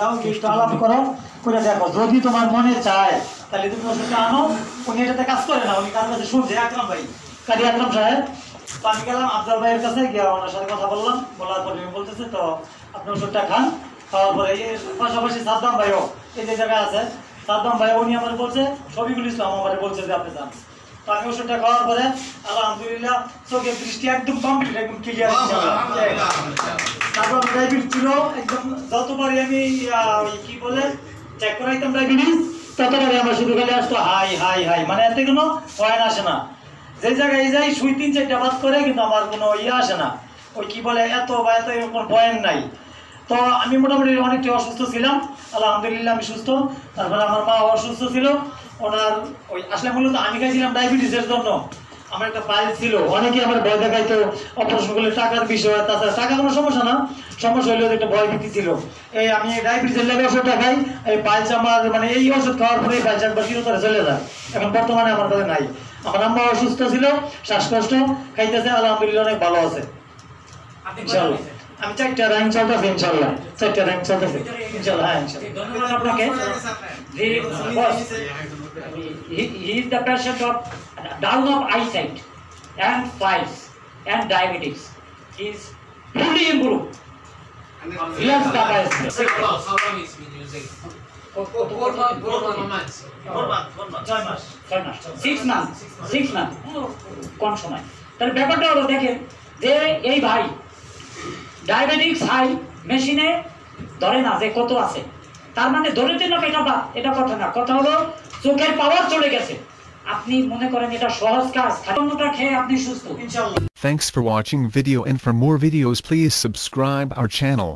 যাও একটু আলাপ করো, করে দেখো, যদি তোমার মনে চায় তাহলে তুমি ওষুধটা আনো। উনি এটাতে কাজ করে না, উনি কার কাছে শুনছে, আকরাম ভাই, কারি আকরাম সাহেব। তো আমি গেলাম আফজাল ভাইয়ের কাছে, গিয়ে ওনার সাথে কথা বললাম, বলার পরে উনি বলতেছে তো আপনি ওষুধটা খান। খাওয়ার পরে এর পাশাপাশি সাদ্দাম ভাইও এই যে জায়গায় আছে, সাদ্দাম ভাই উনি আমার বলছে, শফিকুল ইসলাম আমার বলছে যে আপনি যান। তো আমি ওষুধটা খাওয়ার পরে আলহামদুলিল্লাহ চোখের দৃষ্টি একদম কমপ্লিট, একদম ক্লিয়ার। তারপর ডায়াবেটিস ছিল একদম, যতবারই আমি কি বলে চেক করাইতাম ডায়াবেটিস, ততবারই আমার শুধু খালি আসতো হাই হাই হাই, মানে এতে কোনো পয়েন্ট আসে না। যে জায়গায় যাই শুই 3-4টা বাদ করে, কিন্তু আমার কোনো আসে না, ওই কি বলে এত বা এত এরকম পয়েন্ট নাই। তো আমি মোটামুটি অনেকটা অসুস্থ ছিলাম, আলহামদুলিল্লাহ আমি সুস্থ। তারপরে আমার মা অসুস্থ ছিল, ওনার ওই আসলে মূলত আমি খাইছিলাম ডায়াবেটিসের জন্য। আমার একটা ফাইল ছিল, অনেকে আমার ভয় দেখাইতো অপারেশন করলে টাকার বিষয়, তাছাড়া টাকা কোনো সমস্যা না, সমস্যা হইলেও একটা ভয় ভীতি ছিল। এই আমি ডায়াবেটিসের লেগে ওষুধটা খাই, এই পাইলস আমার মানে এই ওষুধ খাওয়ার পরে পাইলস একবার চিরতরে চলে যায়, এখন বর্তমানে আমার কাছে নাই। আমার আম্মা অসুস্থ ছিল, শ্বাসকষ্ট, খাইতেছে, আলহামদুলিল্লাহ অনেক ভালো আছে ইনশাআল্লাহ। আমি 4টা র্যাঙ্ক চলতেছে ইনশাআল্লাহ, 4টা র্যাঙ্ক চলতেছে ইনশাআল্লাহ। হ্যাঁ ইনশাআল্লাহ, ধন্যবাদ আপনাকে। He is the patient of down of eyesight and files and diabetes. He is fully improved. He has the best. How long he's been using? 4 months. 6 months. কোন সময়? তাহলে ব্যাপারটা হলো দেখেন যে এই ভাই ডায়াবেটিক্স হাই মেশিনে ধরে না যে কত আছে, তার মানে ধরেতে না এটা কথা না, কথা হলো চোখের পাওয়ার চলে গেছে। আপনি মনে করেন এটা সহজ কাজ, খাদ্যটা খেয়ে আপনি সুস্থ ইনশাআল্লাহ। Thanks for watching video, and for more videos please subscribe our channel.